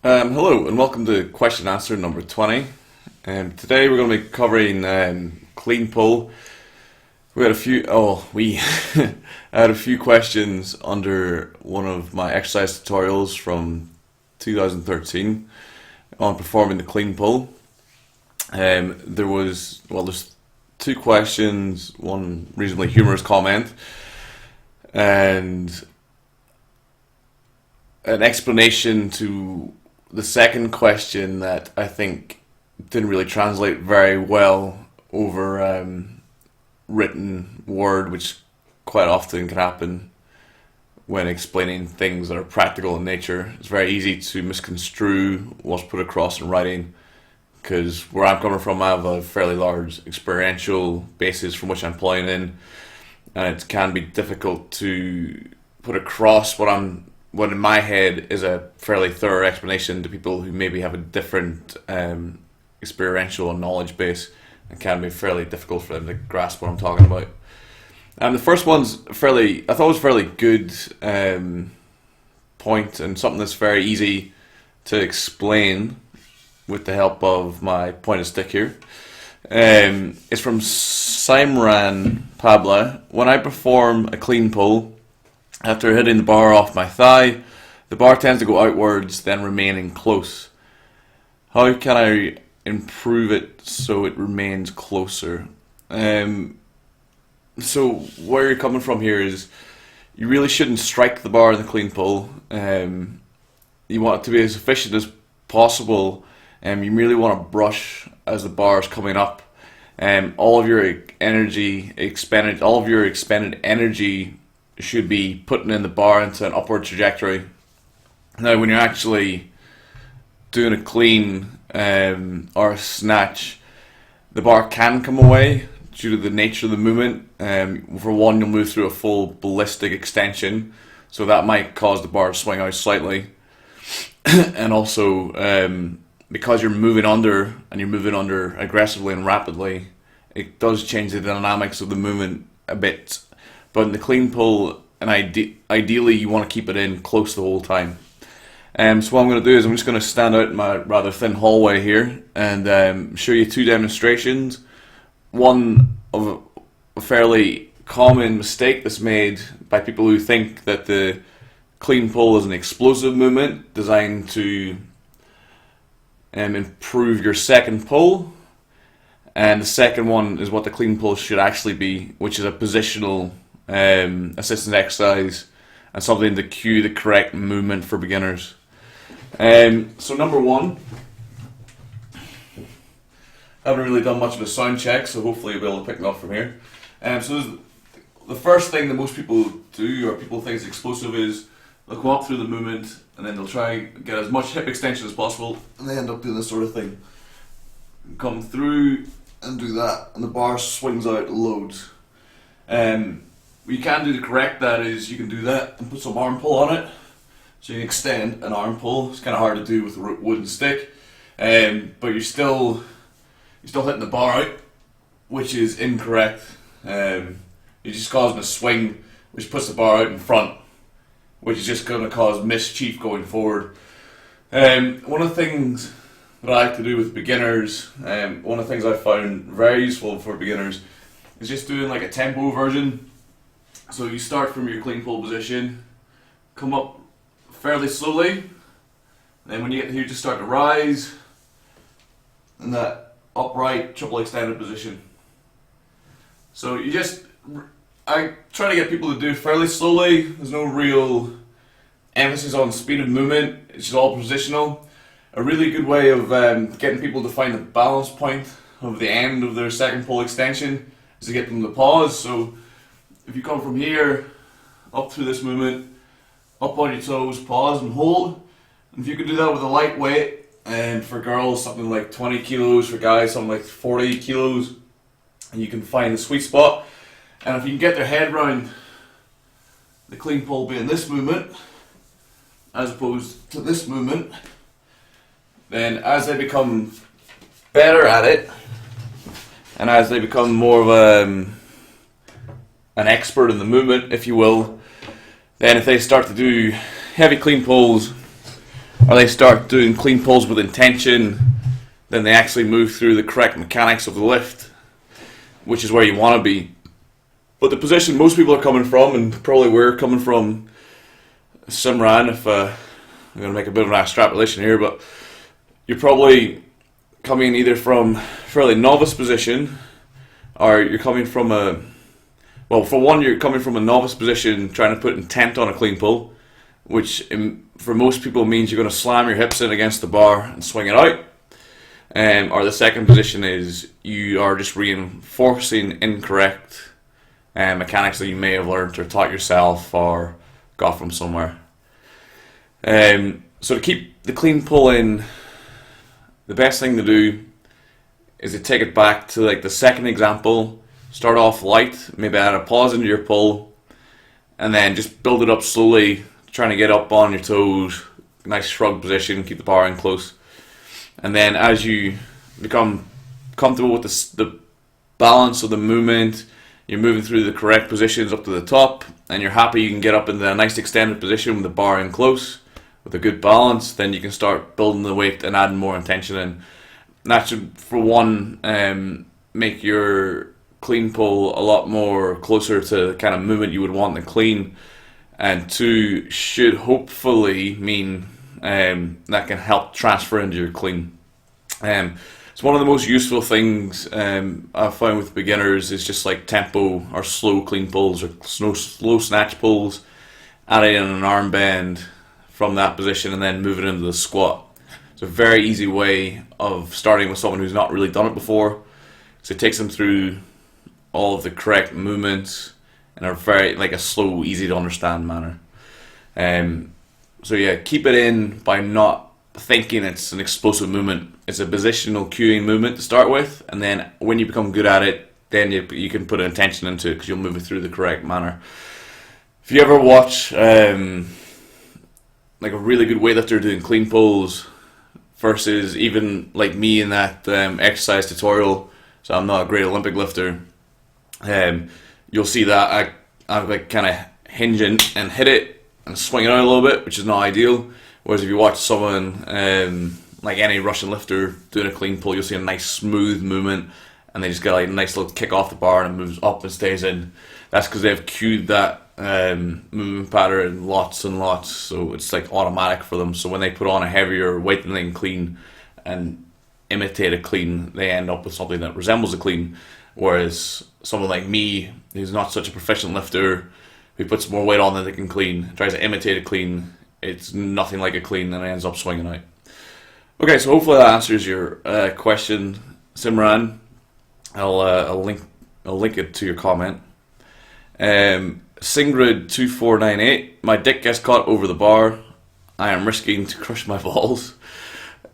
Hello and welcome to question and answer number 20. Today we're going to be covering clean pull. We had a few. We I had a few questions under one of my exercise tutorials from 2013 on performing the clean pull. There's two questions, one reasonably humorous comment, and an explanation to the second question that I think didn't really translate very well over written word, which quite often can happen when explaining things that are practical in nature. It's very easy to misconstrue what's put across in writing because where I'm coming from, I have a fairly large experiential basis from which I'm pulling in, and it can be difficult to put across what in my head is a fairly thorough explanation to people who maybe have a different experiential and knowledge base. It can be fairly difficult for them to grasp what I'm talking about. The first one's I thought it was a fairly good point and something that's very easy to explain with the help of my pointed stick here. It's from Simran Pabla. When I perform a clean pull, after hitting the bar off my thigh, the bar tends to go outwards, then remaining close. How can I improve it so it remains closer? So where you're coming from here is you really shouldn't strike the bar in the clean pull. You want it to be as efficient as possible. You really want to brush as the bar is coming up. All of your expended energy should be putting in the bar into an upward trajectory. Now, when you're actually doing a clean or a snatch, the bar can come away due to the nature of the movement. For one, you'll move through a full ballistic extension, so that might cause the bar to swing out slightly. And also, because you're moving under, and you're moving under aggressively and rapidly, it does change the dynamics of the movement a bit. But in the clean pull, and ideally you want to keep it in close the whole time. So what I'm going to do is I'm just going to stand out in my rather thin hallway here and show you two demonstrations. One of a fairly common mistake that's made by people who think that the clean pull is an explosive movement designed to improve your second pull. And the second one is what the clean pull should actually be, which is a positional assistance exercise and something to cue the correct movement for beginners. So number one, I haven't really done much of a sound check, so hopefully you'll be able to pick it up from here. So the first thing that most people do, or people think is explosive, is they'll come up through the movement and then they'll try get as much hip extension as possible, and they end up doing this sort of thing. Come through and do that, and the bar swings out loads. What you can do to correct that is you can do that and put some arm pull on it. So you can extend an arm pull. It's kind of hard to do with a wooden stick, but you're still hitting the bar out, which is incorrect. You're just causing a swing, which puts the bar out in front, which is just going to cause mischief going forward. One of the things that I like to do with beginners, one of the things I found very useful for beginners, is just doing like a tempo version. So you start from your clean pull position, come up fairly slowly, and then when you get here, just start to rise in that upright triple extended position. So I try to get people to do fairly slowly. There's no real emphasis on speed of movement. It's just all positional. A really good way of getting people to find the balance point of the end of their second pull extension is to get them to pause. So if you come from here, up through this movement, up on your toes, pause and hold. And if you can do that with a light weight, and for girls something like 20 kilos, for guys something like 40 kilos, and you can find the sweet spot. And if you can get their head around the clean pull being this movement, as opposed to this movement, then as they become better at it, and as they become more of an expert in the movement, if you will, then if they start to do heavy clean pulls or they start doing clean pulls with intention, then they actually move through the correct mechanics of the lift, which is where you want to be. But the position most people are coming from, and probably we're coming from, Simran, if I'm going to make a bit of an extrapolation here, but you're probably coming either from a fairly novice position, or you're coming from for one, you're coming from a novice position trying to put intent on a clean pull, which for most people means you're going to slam your hips in against the bar and swing it out. Or the second position is you are just reinforcing incorrect mechanics that you may have learned or taught yourself or got from somewhere. So to keep the clean pull in, the best thing to do is to take it back to like the second example. Start off light, maybe add a pause into your pull, and then just build it up slowly, trying to get up on your toes, nice shrug position, keep the bar in close. And then as you become comfortable with the balance of the movement, you're moving through the correct positions up to the top, and you're happy you can get up into a nice extended position with the bar in close, with a good balance, then you can start building the weight and adding more intention in. And that should, for one, make your clean pull a lot more closer to the kind of movement you would want in clean, and two, should hopefully mean that can help transfer into your clean. It's one of the most useful things I've found with beginners is just like tempo or slow clean pulls or slow snatch pulls, adding in an arm bend from that position and then moving into the squat. It's a very easy way of starting with someone who's not really done it before, so it takes them through all of the correct movements in a very a slow, easy to understand manner. So yeah, keep it in by not thinking it's an explosive movement. It's a positional cueing movement to start with, and then when you become good at it, then you can put intention into it because you'll move it through the correct manner. If you ever watch like a really good weightlifter doing clean pulls versus even like me in that exercise tutorial, so I'm not a great Olympic lifter, you'll see that I like kind of hinge in and hit it and swing it out a little bit, which is not ideal. Whereas if you watch someone like any Russian lifter doing a clean pull, you'll see a nice smooth movement, and they just get like a nice little kick off the bar and it moves up and stays in. That's because they've cued that movement pattern lots and lots, so it's like automatic for them. So when they put on a heavier weight than they can clean and imitate a clean, they end up with something that resembles a clean. Whereas someone like me, who's not such a proficient lifter, who puts more weight on than they can clean, tries to imitate a clean, it's nothing like a clean and it ends up swinging out. Okay, so hopefully that answers your question, Simran. I'll link it to your comment. Singrid2498, my dick gets caught over the bar. I am risking to crush my balls.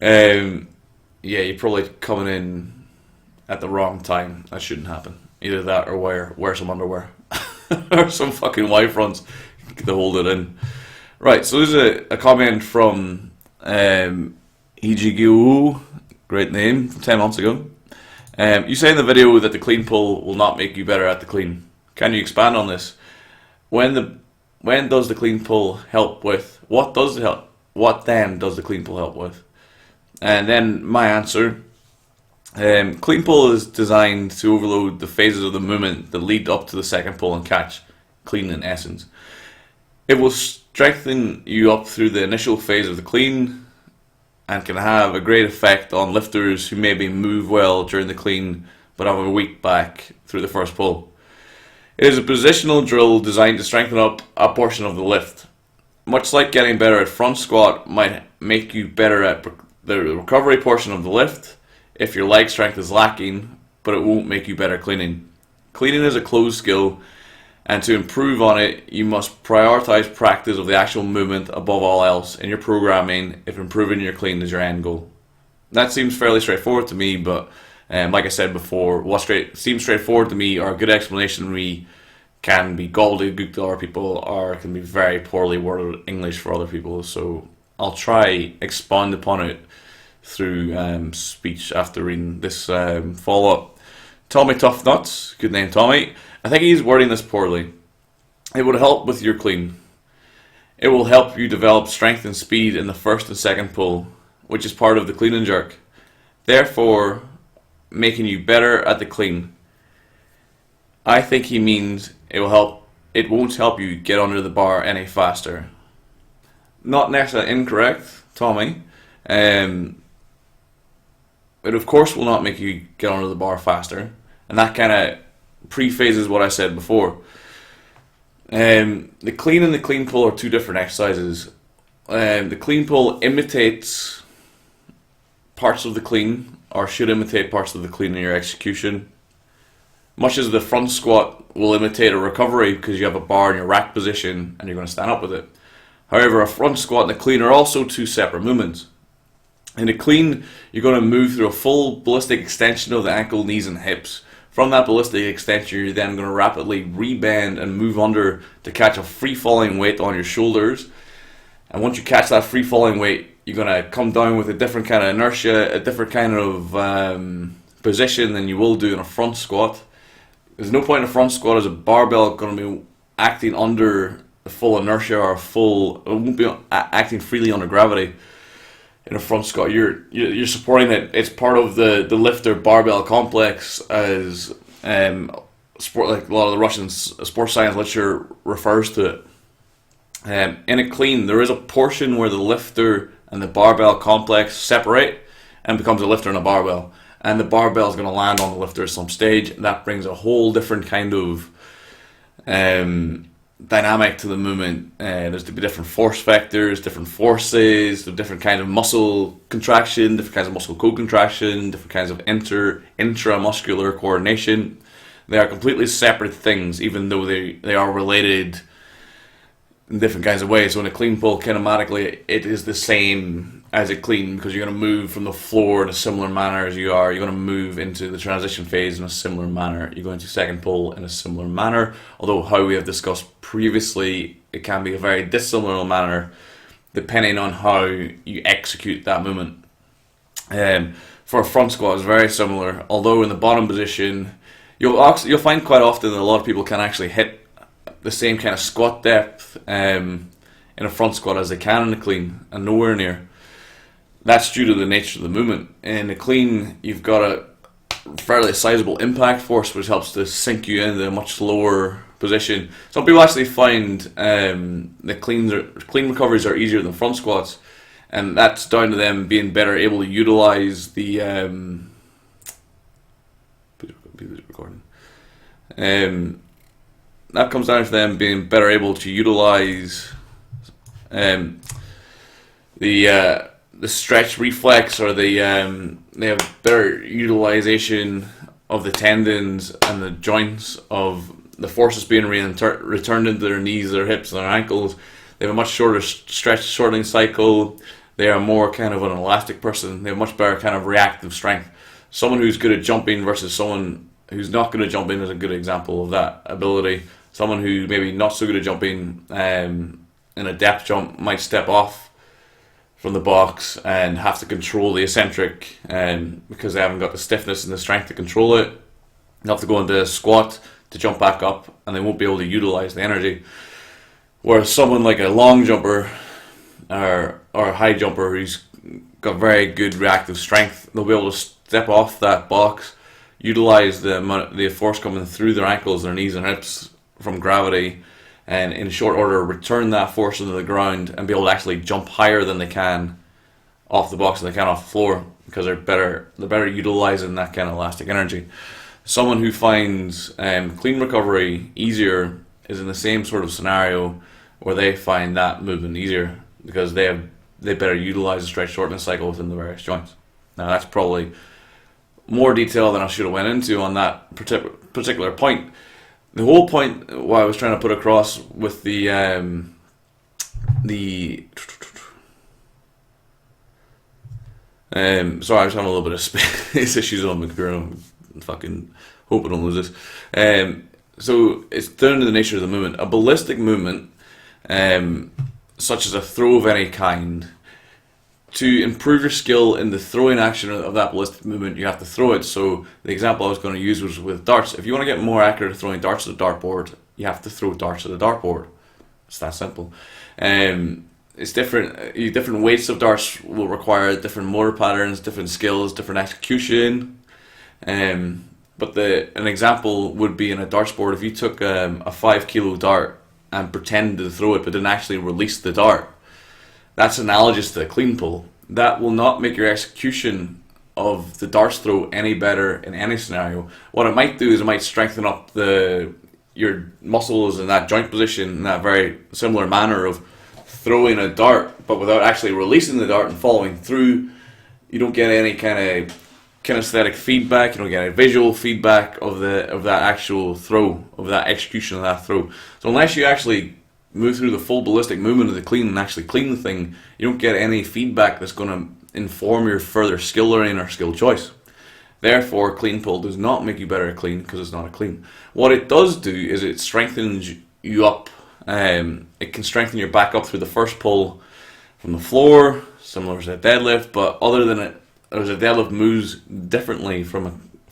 Yeah, you're probably coming in at the wrong time. That shouldn't happen. Either that or wear some underwear. Or some fucking Y-fronts to hold it in. Right, so there's a comment from Ijigu, great name, from 10 months ago. You say in the video that the clean pull will not make you better at the clean. Can you expand on this? When does the clean pull help with? What then does the clean pull help with? And then my answer. Clean pull is designed to overload the phases of the movement that lead up to the second pull and catch. Clean in essence. It will strengthen you up through the initial phase of the clean and can have a great effect on lifters who maybe move well during the clean but have a weak back through the first pull. It is a positional drill designed to strengthen up a portion of the lift. Much like getting better at front squat might make you better at the recovery portion of the lift if your leg strength is lacking, but it won't make you better cleaning. Cleaning is a closed skill, and to improve on it, you must prioritize practice of the actual movement above all else in your programming if improving your clean is your end goal. That seems fairly straightforward to me, but like I said before, what seems straightforward to me or a good explanation to me can be gobbledygook to other people or can be very poorly worded English for other people. So I'll try expand upon it through speech after reading this follow-up. Tommy Tough Nuts, good name Tommy. I think he's wording this poorly. It would help with your clean. It will help you develop strength and speed in the first and second pull, which is part of the clean and jerk, therefore making you better at the clean. I think he means it won't help you get under the bar any faster. Not necessarily incorrect, Tommy. It of course will not make you get under the bar faster, and that kind of prephases what I said before. The clean and the clean pull are two different exercises. The clean pull imitates parts of the clean, or should imitate parts of the clean in your execution, much as the front squat will imitate a recovery because you have a bar in your rack position and you're going to stand up with it. However, a front squat and a clean are also two separate movements. In a clean, you're going to move through a full ballistic extension of the ankle, knees and hips. From that ballistic extension, you're then going to rapidly rebend and move under to catch a free-falling weight on your shoulders. And once you catch that free-falling weight, you're going to come down with a different kind of inertia, a different kind of position than you will do in a front squat. There's no point in a front squat as a barbell going to be acting under the full inertia or it won't be acting freely under gravity. In a front squat, you're supporting it. It's part of the lifter barbell complex, as sport, like a lot of the Russian sports science literature refers to it. In a clean, there is a portion where the lifter and the barbell complex separate and becomes a lifter and a barbell. And the barbell is going to land on the lifter at some stage. And that brings a whole different kind of dynamic to the movement. There's to be different force vectors, different forces, different kinds of muscle contraction, different kinds of muscle co-contraction, different kinds of intramuscular coordination. They are completely separate things, even though they are related in different kinds of ways. So in a clean pull, kinematically, it is the same as a clean, because you're going to move from the floor in a similar manner as you are. You're going to move into the transition phase in a similar manner. You're going to second pull in a similar manner. Although, how we have discussed previously, it can be a very dissimilar manner depending on how you execute that movement. For a front squat, it's very similar. Although in the bottom position, you'll find quite often that a lot of people can actually hit the same kind of squat depth in a front squat as they can in a clean, and nowhere near. That's due to the nature of the movement. In a clean, you've got a fairly sizable impact force, which helps to sink you into a much lower position. Some people actually find that clean recoveries are easier than front squats, and that's down to them being better able to utilize the that comes down to them being better able to utilize the stretch reflex, or they have better utilization of the tendons and the joints of the forces being returned into their knees, their hips, and their ankles. They have a much shorter stretch shortening cycle. They are more kind of an elastic person. They have much better kind of reactive strength. Someone who's good at jumping versus someone who's not good at jumping is a good example of that ability. Someone who maybe not so good at jumping in a depth jump might step off from the box and have to control the eccentric, because they haven't got the stiffness and the strength to control it. They'll have to go into a squat to jump back up, and they won't be able to utilize the energy. Whereas someone like a long jumper or a high jumper who's got very good reactive strength, they'll be able to step off that box, utilize the force coming through their ankles, their knees and hips from gravity, and in short order return that force into the ground and be able to actually jump higher than they can off the box than they can off the floor, because they're better utilizing that kind of elastic energy. Someone who finds clean recovery easier is in the same sort of scenario where they find that movement easier because they better utilize the stretch shortness cycle within the various joints. Now that's probably more detail than I should have went into on that particular point. The whole point what I was trying to put across with the sorry, I was having a little bit of space issues on my computer. I'm fucking hoping I don't lose this. So it's down to the nature of the movement. A ballistic movement, such as a throw of any kind, to improve your skill in the throwing action of that ballistic movement, you have to throw it. So the example I was going to use was with darts. If you want to get more accurate at throwing darts at a dartboard, you have to throw darts at a dartboard. It's that simple. It's different. Different weights of darts will require different motor patterns, different skills, different execution. But an example would be in a darts board. If you took a 5 kilo dart and pretended to throw it but didn't actually release the dart, that's analogous to a clean pull. That will not make your execution of the darts throw any better in any scenario. What it might do is it might strengthen up your muscles in that joint position in that very similar manner of throwing a dart, but without actually releasing the dart and following through. You don't get any kind of kinesthetic feedback. You don't get any visual feedback of that actual throw, of that execution of that throw. So unless you actually move through the full ballistic movement of the clean and actually clean the thing, you don't get any feedback that's going to inform your further skill learning or skill choice. Therefore, clean pull does not make you better at clean because it's not a clean. What it does do is it strengthens you up. It can strengthen your back up through the first pull from the floor, similar to a deadlift, but other than it, as a deadlift moves differently from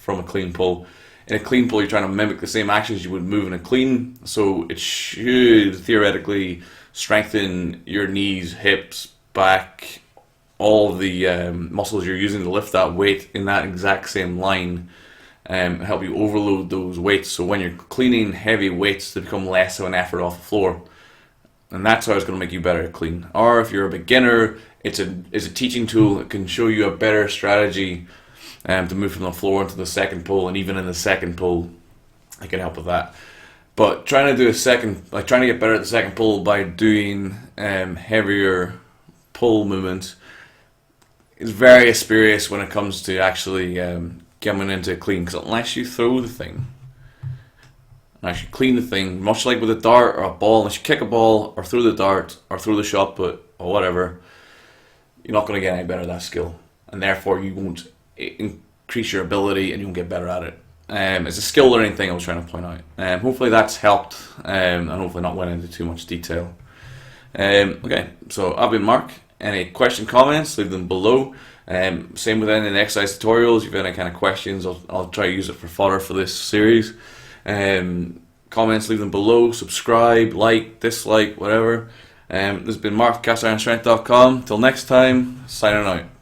a clean pull. In a clean pull, you're trying to mimic the same actions you would move in a clean, so it should theoretically strengthen your knees, hips, back, all the muscles you're using to lift that weight in that exact same line, help you overload those weights. So when you're cleaning heavy weights, they become less of an effort off the floor, and that's how it's going to make you better at clean. Or if you're a beginner, it's a teaching tool that can show you a better strategy to move from the floor into the second pull, and even in the second pull, it can help with that. But trying to get better at the second pull by doing heavier pull movements is very spurious when it comes to actually coming into clean. Because unless you throw the thing, unless you clean the thing, much like with a dart or a ball, unless you kick a ball or throw the dart or throw the shot put or whatever, you're not going to get any better at that skill, and therefore you won't increase your ability and you won't get better at it. It's a skill learning thing I was trying to point out. Hopefully that's helped, and hopefully not went into too much detail. Okay, so I've been Mark. Any question, comments, leave them below. Same with any of the exercise tutorials. If you have any kind of questions, I'll try to use it for fodder for this series. Comments, leave them below. Subscribe, like, dislike, whatever. This has been Mark, CastIronStrength.com. Till next time, signing out.